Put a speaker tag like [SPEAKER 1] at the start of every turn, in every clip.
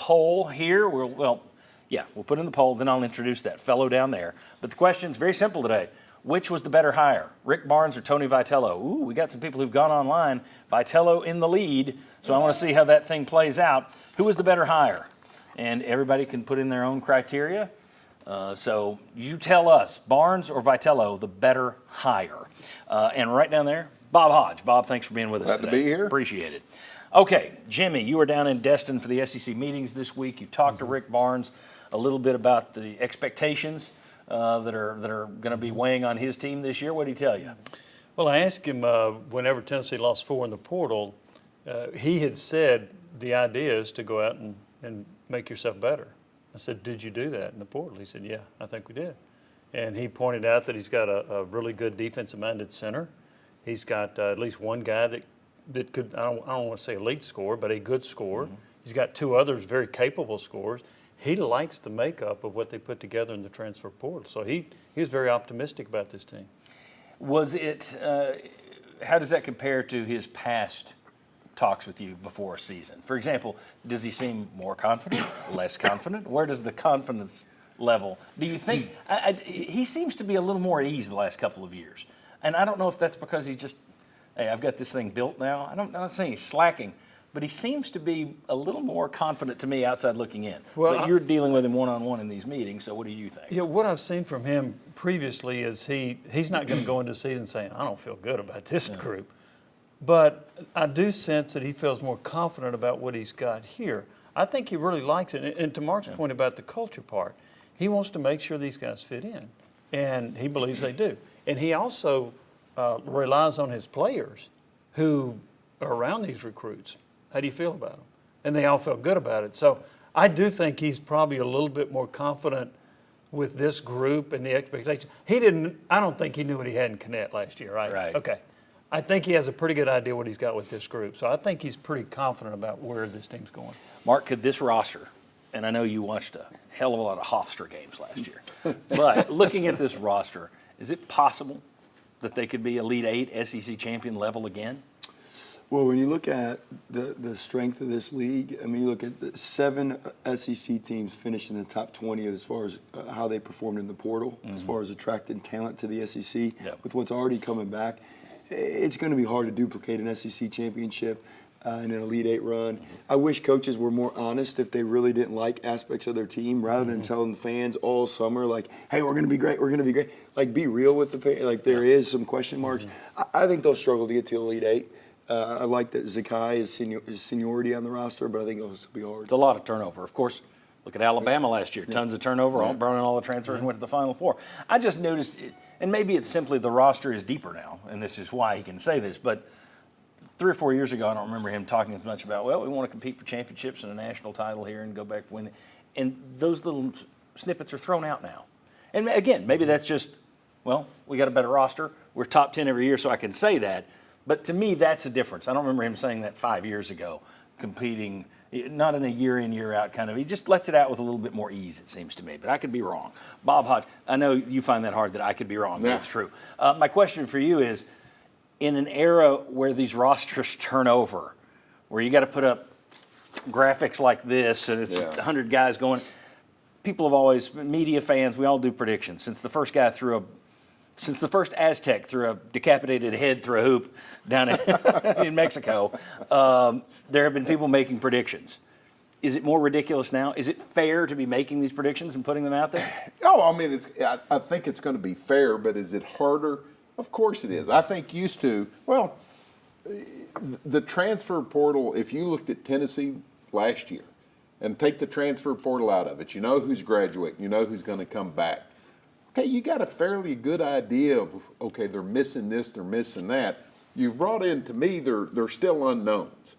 [SPEAKER 1] poll here. We'll put in the poll, then I'll introduce that fellow down there. But the question's very simple today. Which was the better hire, Rick Barnes or Tony Vitello? Ooh, we got some people who've gone online. Vitello in the lead, so I want to see how that thing plays out. Who was the better hire? And everybody can put in their own criteria. So you tell us, Barnes or Vitello, the better hire. And right down there, Bob Hodge. Bob, thanks for being with us today.
[SPEAKER 2] Glad to be here.
[SPEAKER 1] Appreciate it. Okay, Jimmy, you were down in Destin for the SEC meetings this week. You talked to Rick Barnes a little bit about the expectations that are going to be weighing on his team this year. What did he tell you?
[SPEAKER 3] Well, I asked him whenever Tennessee lost 4 in the portal, he had said the idea is to go out and make yourself better. I said, did you do that in the portal? He said, yeah, I think we did. And he pointed out that he's got a really good defensive-minded center. He's got at least one guy that could, I don't want to say elite score, but a good scorer. Mm-hmm. He's got 2 others very capable scorers. He likes the makeup of what they put together in the transfer portal. So he was very optimistic about this team.
[SPEAKER 1] Was it, how does that compare to his past talks with you before a season? For example, does he seem more confident, less confident? Where does the confidence level, do you think, he seems to be a little more at ease the last couple of years. And I don't know if that's because he's just, hey, I've got this thing built now. I'm not saying he's slacking, but he seems to be a little more confident to me outside looking in. Well, but you're dealing with him one-on-one in these meetings, so what do you think?
[SPEAKER 3] Yeah, what I've seen from him previously is he's not going to go into the season saying, I don't feel good about this group. But I do sense that he feels more confident about what he's got here. I think he really likes it. And to Mark's point about the culture part, he wants to make sure these guys fit in, and he believes they do. And he also relies on his players who are around these recruits. How do you feel about them? And they all felt good about it. So I do think he's probably a little bit more confident with this group and the expectation. I don't think he knew what he had in Connect last year, right?
[SPEAKER 1] Right.
[SPEAKER 3] Okay. I think he has a pretty good idea what he's got with this group. So I think he's pretty confident about where this team's going.
[SPEAKER 1] Mark, could this roster, and I know you watched a hell of a lot of Hofstra games last year, but looking at this roster, is it possible that they could be Elite 8 SEC champion level again?
[SPEAKER 4] Well, when you look at the strength of this league, I mean, you look at the 7 SEC teams finished in the top 20 as far as how they performed in the portal, as far as attracting talent to the SEC. With what's already coming back, it's going to be hard to duplicate an SEC championship in an Elite 8 run. I wish coaches were more honest if they really didn't like aspects of their team, rather than telling fans all summer, like, hey, we're going to be great, we're going to be great. Like, be real with the like, there is some question marks. I think they'll struggle to get to Elite 8. I like that Zakai is seniority on the roster, but I think it'll still be hard.
[SPEAKER 1] It's a lot of turnover. Of course, look at Alabama last year. Tons of turnover, burning all the transfers and went to the Final Four. I just noticed, and maybe it's simply the roster is deeper now, and this is why he can say this, but 3 or 4 years ago, I don't remember him talking as much about, well, we want to compete for championships and a national title here and go back to win. And those little snippets are thrown out now. And again, maybe that's just, well, we got a better roster. We're top 10 every year, so I can say that. But to me, that's a difference. I don't remember him saying that 5 years ago, competing, not in a year in, year out kind of. He just lets it out with a little bit more ease, it seems to me. But I could be wrong. Bob Hodge, I know you find that hard that I could be wrong. That's true. My question for you is, in an era where these rosters turn over, where you got to put up graphics like this and it's 100 guys going, people have always, media fans, we all do predictions. Since the first Aztec threw a decapitated head through a hoop down in Mexico, there have been people making predictions. Is it more ridiculous now? Is it fair to be making these predictions and putting them out there?
[SPEAKER 2] Oh, I mean, I think it's going to be fair, but is it harder? Of course it is. I think the transfer portal, if you looked at Tennessee last year and take the transfer portal out of it, you know who's graduating, you know who's going to come back. Okay, you got a fairly good idea of, okay, they're missing this, they're missing that. You've brought in, to me, they're still unknowns.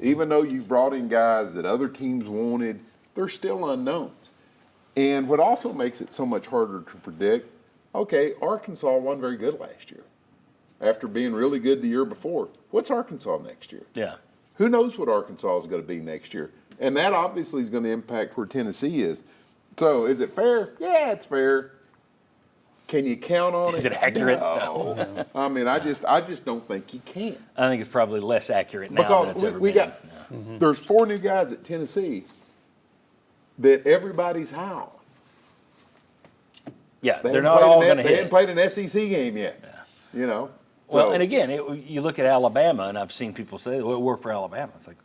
[SPEAKER 2] Even though you've brought in guys that other teams wanted, they're still unknowns. And what also makes it so much harder to predict, okay, Arkansas wasn't very good last year after being really good the year before. What's Arkansas next year?
[SPEAKER 1] Yeah.
[SPEAKER 2] Who knows what Arkansas is going to be next year? And that obviously is going to impact where Tennessee is. So is it fair? Yeah, it's fair. Can you count on it?
[SPEAKER 1] Is it accurate?
[SPEAKER 2] No. I mean, I just don't think you can.
[SPEAKER 1] I think it's probably less accurate now than it's ever been.
[SPEAKER 2] There's 4 new guys at Tennessee that everybody's high on.
[SPEAKER 1] Yeah,
[SPEAKER 2] They
[SPEAKER 1] they're
[SPEAKER 2] hadn't
[SPEAKER 1] not
[SPEAKER 2] played
[SPEAKER 1] all
[SPEAKER 2] an-
[SPEAKER 1] going to
[SPEAKER 2] They
[SPEAKER 1] hit.
[SPEAKER 2] hadn't played an SEC game yet. You know.
[SPEAKER 1] Well,
[SPEAKER 2] So-
[SPEAKER 1] and again, you look at Alabama, and I've seen people say, well, it worked for Alabama. It's like,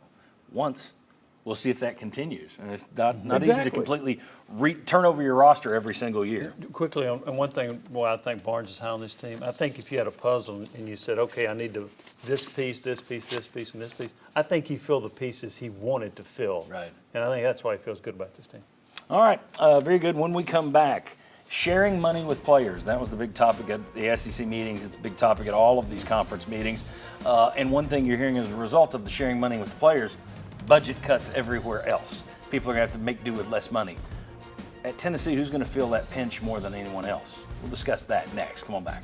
[SPEAKER 1] once. We'll see if that continues. And it's not easy to
[SPEAKER 2] Exactly.
[SPEAKER 1] completely turn over your roster every single year.
[SPEAKER 3] Quickly, on one thing, why I think Barnes is high on this team, I think if you had a puzzle and you said, okay, I need this piece, this piece, this piece, and this piece, I think he filled the pieces he wanted to fill.
[SPEAKER 1] Right.
[SPEAKER 3] And I think that's why he feels good about this team.
[SPEAKER 1] All right, very good. When we come back, sharing money with players. That was the big topic at the SEC meetings. It's a big topic at all of these conference meetings. And one thing you're hearing as a result of the sharing money with the players, budget cuts everywhere else. People are going to have to make do with less money. At Tennessee, who's going to feel that pinch more than anyone else? We'll discuss that next. Come on back.